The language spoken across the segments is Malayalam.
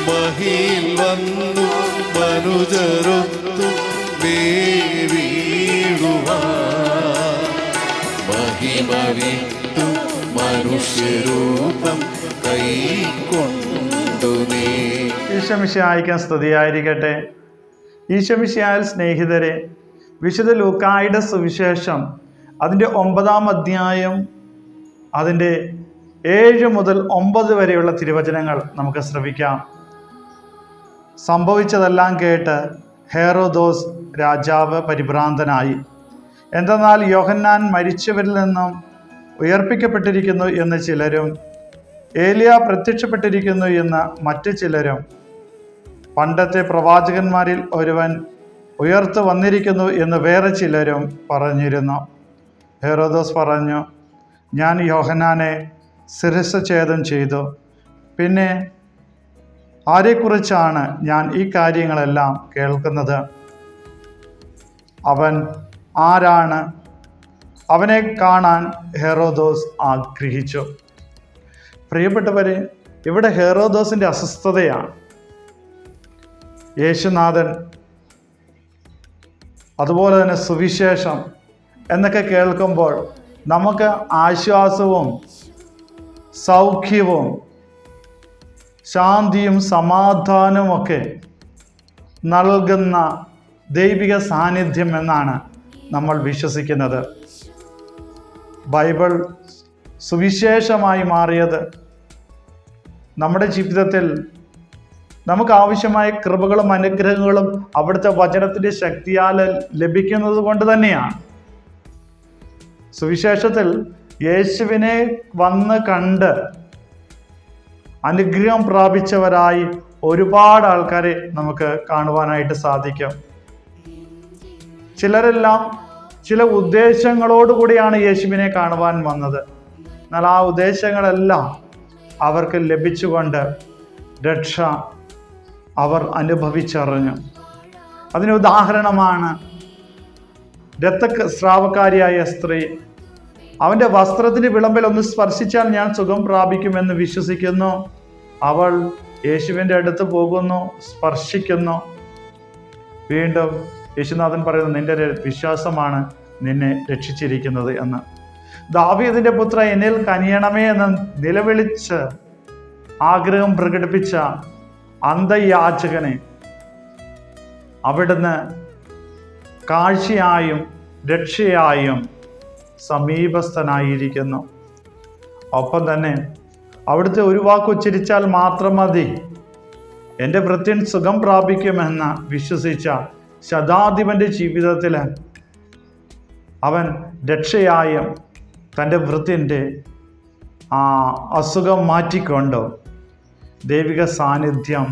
മഹിയിൽ വന്നു മനുജരൊത്തു മഹിമ വിട്ടു മനുഷ്യരൂപം കൈക്കൊണ്ടു നീ. ഈശോമിശിഹായ്ക്ക് സ്തുതിയായിരിക്കട്ടെ. ഈശോമിശിഹായിൽ സ്നേഹിതരെ, വിശുദ്ധ ലൂക്കായുടെ സുവിശേഷം അതിൻ്റെ 9-ാം അധ്യായം അതിൻ്റെ 7 മുതൽ 9 വരെയുള്ള തിരുവചനങ്ങൾ നമുക്ക് ശ്രവിക്കാം. സംഭവിച്ചതെല്ലാം കേട്ട് ഹെറോദോസ് രാജാവ് പരിഭ്രാന്തനായി. എന്തെന്നാൽ യോഹന്നാൻ മരിച്ചവരിൽ നിന്നും ഉയർപ്പിക്കപ്പെട്ടിരിക്കുന്നു എന്ന് ചിലരും, ഏലിയ പ്രത്യക്ഷപ്പെട്ടിരിക്കുന്നു എന്ന് മറ്റു ചിലരും, പണ്ടത്തെ പ്രവാചകന്മാരിൽ ഒരുവൻ ഉയർത്തു വന്നിരിക്കുന്നു എന്ന് വേറെ ചിലരും പറഞ്ഞിരുന്നു. ഹെറോദോസ് പറഞ്ഞു, ഞാൻ യോഹന്നാനെ ശിരസ്ഛേദം ചെയ്തു. പിന്നെ ആരെക്കുറിച്ചാണ് ഞാൻ ഈ കാര്യങ്ങളെല്ലാം കേൾക്കുന്നത്? അവൻ ആരാണ്? അവനെ കാണാൻ ഹെറോദോസ് ആഗ്രഹിച്ചു. പ്രിയപ്പെട്ടവരെ, ഇവിടെ ഹെറോദോസിൻ്റെ അസ്വസ്ഥതയാണ്. യേശുനാഥൻ, അതുപോലെ തന്നെ സുവിശേഷം എന്നൊക്കെ കേൾക്കുമ്പോൾ നമുക്ക് ആശ്വാസവും സൗഖ്യവും ശാന്തിയും സമാധാനവും ഒക്കെ നൽകുന്ന ദൈവിക സാന്നിധ്യം എന്നാണ് നമ്മൾ വിശ്വസിക്കുന്നത്. ബൈബിൾ സുവിശേഷമായി മാറിയത് നമ്മുടെ ജീവിതത്തിൽ നമുക്ക് ആവശ്യമായ കൃപകളും അനുഗ്രഹങ്ങളും അവിടുത്തെ വചനത്തിൻ്റെ ശക്തിയാൽ ലഭിക്കുന്നത് കൊണ്ട് തന്നെയാണ്. സുവിശേഷത്തിൽ യേശുവിനെ വന്ന് കണ്ട് അനുഗ്രഹം പ്രാപിച്ചവരായി ഒരുപാട് ആൾക്കാരെ നമുക്ക് കാണുവാനായിട്ട് സാധിക്കും. ചിലരെല്ലാം ചില ഉദ്ദേശങ്ങളോടുകൂടിയാണ് യേശുവിനെ കാണുവാൻ വന്നത്. എന്നാൽ ആ ഉദ്ദേശങ്ങളെല്ലാം അവർക്ക് ലഭിച്ചുകൊണ്ട് രക്ഷ അവർ അനുഭവിച്ചറിഞ്ഞു. അതിന് ഉദാഹരണമാണ് രക്തസ്രാവക്കാരിയായ സ്ത്രീ. അവൻ്റെ വസ്ത്രത്തിന് വിളമ്പിൽ ഒന്ന് സ്പർശിച്ചാൽ ഞാൻ സുഖം പ്രാപിക്കുമെന്ന് വിശ്വസിക്കുന്നു. അവൾ യേശുവിൻ്റെ അടുത്ത് പോകുന്നു, സ്പർശിക്കുന്നു. വീണ്ടും യേശുനാഥൻ പറയുന്നു, നിന്റെ വിശ്വാസമാണ് നിന്നെ രക്ഷിച്ചിരിക്കുന്നത് എന്ന്. ദാവീദിന്റെ പുത്ര എന്നിൽ കനിയണമേ എന്ന് നിലവിളിച്ച് ആഗ്രഹം പ്രകടിപ്പിച്ച അന്ധയാചകനെ അവിടുന്ന് കാഴ്ചയായും രക്ഷയായും സമീപസ്ഥനായിരിക്കുന്നു. ഒപ്പം തന്നെ അവിടുത്തെ ഒരു വാക്ക് ഉച്ചരിച്ചാൽ മാത്രം മതി, എൻ്റെ ഭൃത്യൻ സുഖം പ്രാപിക്കുമെന്ന് വിശ്വസിച്ച ശതാധിപൻ്റെ ജീവിതത്തിൽ അവൻ രക്ഷയായും തൻ്റെ ഭൃത്യൻ്റെ അസുഖം മാറ്റിക്കൊണ്ട് ദൈവിക സാന്നിധ്യം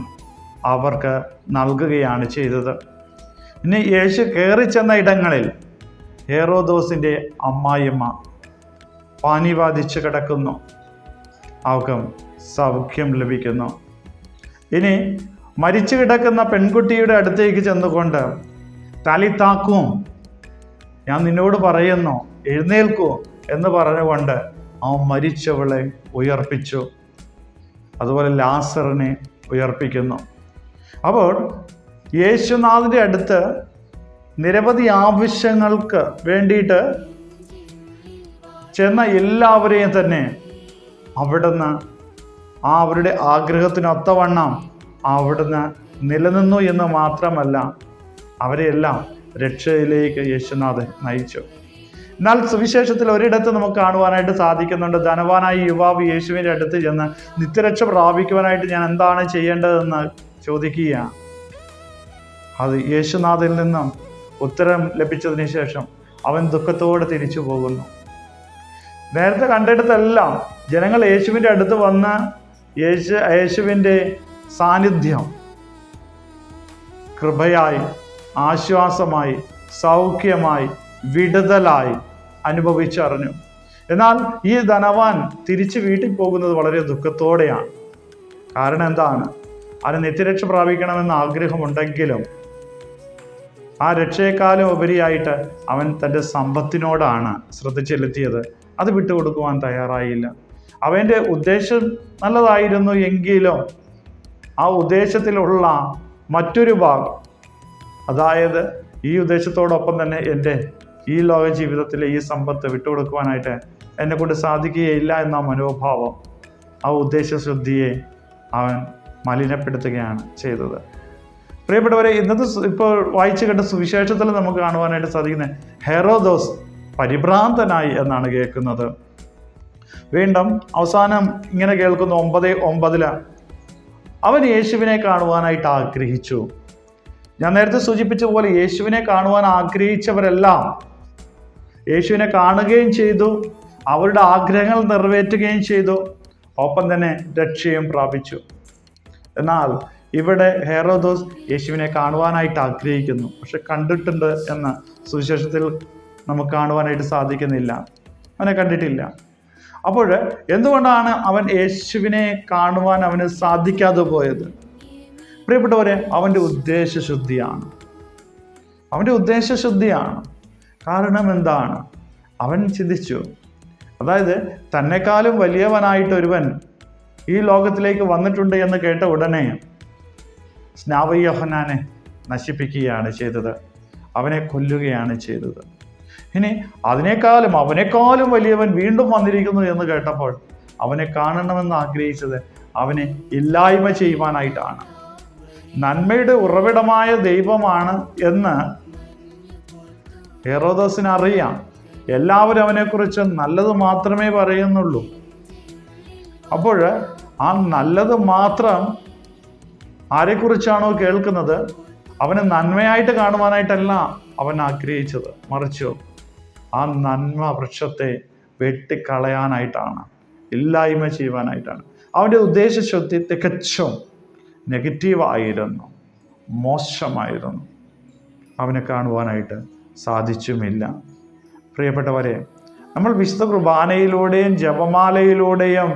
അവർക്ക് നൽകുകയാണ് ചെയ്തത്. ഇനി യേശു കയറി ചെന്ന ഇടങ്ങളിൽ ഹെറോദോസിൻ്റെ അമ്മായിയമ്മ പാനി ബാധിച്ച് കിടക്കുന്നു. അവർക്ക് സൗഖ്യം ലഭിക്കുന്നു. ഇനി മരിച്ചു കിടക്കുന്ന പെൺകുട്ടിയുടെ അടുത്തേക്ക് ചെന്നുകൊണ്ട് തലിത്താക്കും, ഞാൻ നിന്നോട് പറയുന്നു എഴുന്നേൽക്കൂ എന്ന് പറഞ്ഞുകൊണ്ട് അവൻ മരിച്ചവളെ ഉയർപ്പിച്ചു. അതുപോലെ ലാസറിനെ ഉയർപ്പിക്കുന്നു. അപ്പോൾ യേശുനാഥൻ്റെ അടുത്ത് നിരവധി ആവശ്യങ്ങൾക്ക് വേണ്ടിയിട്ട് ചെന്ന എല്ലാവരെയും തന്നെ അവിടുന്ന് അവരുടെ ആഗ്രഹത്തിനൊത്തവണ്ണം അവിടുന്ന് നിലനിന്നു എന്ന് മാത്രമല്ല, അവരെയെല്ലാം രക്ഷയിലേക്ക് യേശുനാഥൻ നയിച്ചു. എന്നാൽ സുവിശേഷത്തിൽ ഒരിടത്ത് നമുക്ക് കാണുവാനായിട്ട് സാധിക്കുന്നുണ്ട്, ധനവാനായ യുവാവ് യേശുവിൻ്റെ അടുത്ത് ചെന്ന് നിത്യരക്ഷ പ്രാപിക്കുവാനായിട്ട് ഞാൻ എന്താണ് ചെയ്യേണ്ടതെന്ന് ചോദിക്കുകയാണ്. അത് യേശുനാഥിൽ നിന്നും ഉത്തരം ലഭിച്ചതിന് ശേഷം അവൻ ദുഃഖത്തോടെ തിരിച്ചു പോകുന്നു. നേരത്തെ കണ്ടിടത്തെല്ലാം ജനങ്ങൾ യേശുവിൻ്റെ അടുത്ത് വന്ന് യേശുവിൻ്റെ സാന്നിധ്യം കൃപയായി, ആശ്വാസമായി, സൗഖ്യമായി, വിടുതലായി അനുഭവിച്ചറിഞ്ഞു. എന്നാൽ ഈ ധനവാൻ തിരിച്ച് വീട്ടിൽ പോകുന്നത് വളരെ ദുഃഖത്തോടെയാണ്. കാരണം എന്താണ്? അവന് നിത്യരക്ഷ പ്രാപിക്കണമെന്ന് ആഗ്രഹമുണ്ടെങ്കിലും ആ രക്ഷയെക്കാളും ഉപരിയായിട്ട് അവൻ തൻ്റെ സമ്പത്തിനോടാണ് ശ്രദ്ധ ചെലുത്തിയത്. അത് വിട്ടുകൊടുക്കുവാൻ തയ്യാറായില്ല. അവൻ്റെ ഉദ്ദേശം നല്ലതായിരുന്നു എങ്കിലും ആ ഉദ്ദേശത്തിലുള്ള മറ്റൊരു ഭാഗം, അതായത് ഈ ഉദ്ദേശത്തോടൊപ്പം തന്നെ എൻ്റെ ഈ ലോക ജീവിതത്തിലെ ഈ സമ്പത്ത് വിട്ടുകൊടുക്കുവാനായിട്ട് എന്നെ കൊണ്ട് സാധിക്കുകയില്ല എന്ന മനോഭാവം, ആ ഉദ്ദേശശുദ്ധിയെ അവൻ മലിനപ്പെടുത്തുകയാണ് ചെയ്തത്. പ്രിയപ്പെട്ടവരെ, ഇന്നത്തെ ഇപ്പോൾ വായിച്ചു കേട്ട സുവിശേഷത്തിൽ നമുക്ക് കാണുവാനായിട്ട് സാധിക്കുന്നത് ഹെറോദോസ് പരിഭ്രാന്തനായി എന്നാണ് കേൾക്കുന്നത്. വീണ്ടും അവസാനം ഇങ്ങനെ കേൾക്കുന്നു 9:9 അവൻ യേശുവിനെ കാണുവാനായിട്ട് ആഗ്രഹിച്ചു. ഞാൻ നേരത്തെ സൂചിപ്പിച്ച പോലെ യേശുവിനെ കാണുവാൻ ആഗ്രഹിച്ചവരെല്ലാം യേശുവിനെ കാണുകയും ചെയ്തു, അവരുടെ ആഗ്രഹങ്ങൾ നിറവേറ്റുകയും ചെയ്തു, ഒപ്പം തന്നെ രക്ഷയും പ്രാപിച്ചു. എന്നാൽ ഇവിടെ ഹെറോദോസ് യേശുവിനെ കാണുവാനായിട്ട് ആഗ്രഹിക്കുന്നു, പക്ഷെ കണ്ടിട്ടുണ്ട് എന്ന് സുവിശേഷത്തിൽ നമുക്ക് കാണുവാനായിട്ട് സാധിക്കുന്നില്ല. അവനെ കണ്ടിട്ടില്ല. അപ്പോൾ എന്തുകൊണ്ടാണ് അവൻ യേശുവിനെ കാണുവാൻ അവന് സാധിക്കാതെ പോയത്? പ്രിയപ്പെട്ടവരെ, അവൻ്റെ ഉദ്ദേശശുദ്ധിയാണ്. അവൻ്റെ ഉദ്ദേശശുദ്ധിയാണ്. കാരണം എന്താണ്? അവൻ ചിന്തിച്ചു, അതായത് തന്നെക്കാളും വലിയവനായിട്ടൊരുവൻ ഈ ലോകത്തിലേക്ക് വന്നിട്ടുണ്ട് എന്ന് കേട്ട ഉടനെ സ്നാപക യോഹന്നാനെ നശിപ്പിക്കുകയാണ് ചെയ്തത്, അവനെ കൊല്ലുകയാണ് ചെയ്തത്. ഇനി അവനേക്കാളും വലിയവൻ വീണ്ടും വന്നിരിക്കുന്നു എന്ന് കേട്ടപ്പോൾ അവനെ കാണണമെന്ന് ആഗ്രഹിച്ചത് അവനെ ഇല്ലായ്മ ചെയ്യുവാനായിട്ടാണ്. നന്മയുടെ ഉറവിടമായ ദൈവമാണ് എന്ന് ഹെറോദോസിന് അറിയാം. എല്ലാവരും അവനെക്കുറിച്ച് നല്ലത് മാത്രമേ പറയുന്നുള്ളൂ. അപ്പോൾ ആ നല്ലത് മാത്രം ആരെക്കുറിച്ചാണോ കേൾക്കുന്നത് അവനെ നന്മയായിട്ട് കാണുവാനായിട്ടല്ല അവൻ ആഗ്രഹിച്ചത്, മറിച്ചു ആ നന്മ വൃക്ഷത്തെ വെട്ടിക്കളയാനായിട്ടാണ്, ഇല്ലായ്മ ചെയ്യുവാനായിട്ടാണ്. അവൻ്റെ ഉദ്ദേശശുദ്ധി തികച്ചും നെഗറ്റീവായിരുന്നു, മോശമായിരുന്നു. അവനെ കാണുവാനായിട്ട് സാധിച്ചുമില്ല. പ്രിയപ്പെട്ടവരെ, നമ്മൾ വിശുദ്ധ കുർബാനയിലൂടെയും ജപമാലയിലൂടെയും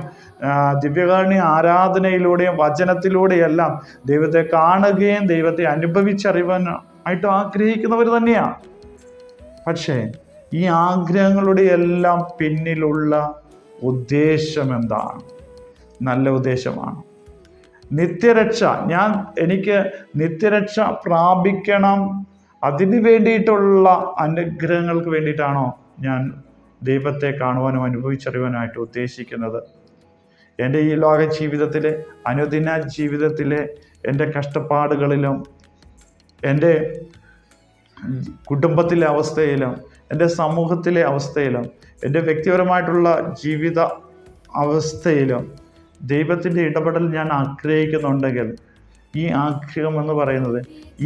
ദിവ്യകാരുണ്യ ആരാധനയിലൂടെയും വചനത്തിലൂടെയെല്ലാം ദൈവത്തെ കാണുകയും ദൈവത്തെ അനുഭവിച്ചറിയാനായിട്ട് ആഗ്രഹിക്കുന്നവർ തന്നെയാണ്. പക്ഷേ ഈ ആഗ്രഹങ്ങളുടെ എല്ലാം പിന്നിലുള്ള ഉദ്ദേശം എന്താണ്? നല്ല ഉദ്ദേശമാണ്. നിത്യരക്ഷ. എനിക്ക് നിത്യരക്ഷ പ്രാപിക്കണം, അതിന് വേണ്ടിയിട്ടുള്ള അനുഗ്രഹങ്ങൾക്ക് വേണ്ടിയിട്ടാണോ ഞാൻ ദൈവത്തെ കാണുവാനും അനുഭവിച്ചറിയുവാനായിട്ട് ഉദ്ദേശിക്കുന്നത്? എൻ്റെ ഈ ലോക ജീവിതത്തിലെ അനുദിന ജീവിതത്തിലെ എൻ്റെ കഷ്ടപ്പാടുകളിലും എൻ്റെ കുടുംബത്തിലെ അവസ്ഥയിലും എൻ്റെ സമൂഹത്തിലെ അവസ്ഥയിലും എൻ്റെ വ്യക്തിപരമായിട്ടുള്ള ജീവിത അവസ്ഥയിലും ദൈവത്തിൻ്റെ ഇടപെടൽ ഞാൻ ആഗ്രഹിക്കുന്നുണ്ടെങ്കിൽ ഈ ആഗ്രഹം എന്ന് പറയുന്നത്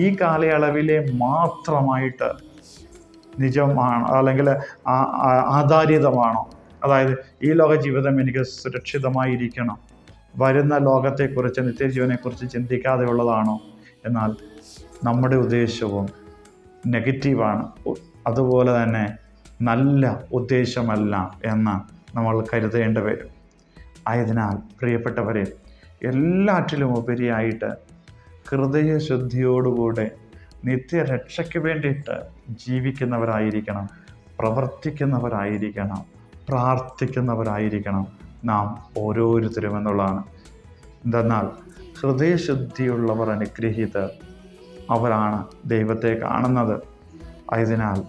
ഈ കാലയളവിലെ മാത്രമായിട്ട് നിജമാണ്, അല്ലെങ്കിൽ ആധാരിതമാണോ? അതായത് ഈ ലോക ജീവിതം എനിക്ക് സുരക്ഷിതമായിരിക്കണം, വരുന്ന ലോകത്തെക്കുറിച്ച് നിത്യജീവനെക്കുറിച്ച് ചിന്തിക്കാതെ ഉള്ളതാണോ? എന്നാൽ നമ്മുടെ ഉദ്ദേശവും നെഗറ്റീവാണ്, അതുപോലെ തന്നെ നല്ല ഉദ്ദേശമല്ല എന്ന് നമ്മൾ കരുതേണ്ടി വരും. ആയതിനാൽ പ്രിയപ്പെട്ടവരെ, എല്ലാറ്റിലും ഉപരിയായിട്ട് ഹൃദയശുദ്ധിയോടുകൂടെ നിത്യരക്ഷയ്ക്ക് വേണ്ടിയിട്ട് ജീവിക്കുന്നവരായിരിക്കണം, പ്രവർത്തിക്കുന്നവരായിരിക്കണം, പ്രാർത്ഥിക്കുന്നവരായിരിക്കണം നാം ഓരോരുത്തരും എന്നുള്ളതാണ്. എന്തെന്നാൽ ഹൃദയശുദ്ധിയുള്ളവർ അനുഗ്രഹീതർ, അവരാണ് ദൈവത്തെ കാണുന്നത്. ആയതിനാൽ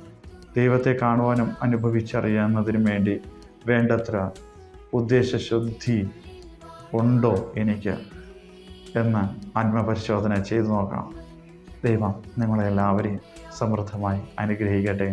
ദൈവത്തെ കാണുവാനും അനുഭവിച്ചറിയാവുന്നതിനും വേണ്ടി വേണ്ടത്ര ഉദ്ദേശശുദ്ധി ഉണ്ടോ എനിക്ക് എന്ന് ആത്മപരിശോധന ചെയ്തു നോക്കണം. ദൈവം നിങ്ങളെല്ലാവരെയും സമൃദ്ധമായി അനുഗ്രഹിക്കട്ടെ.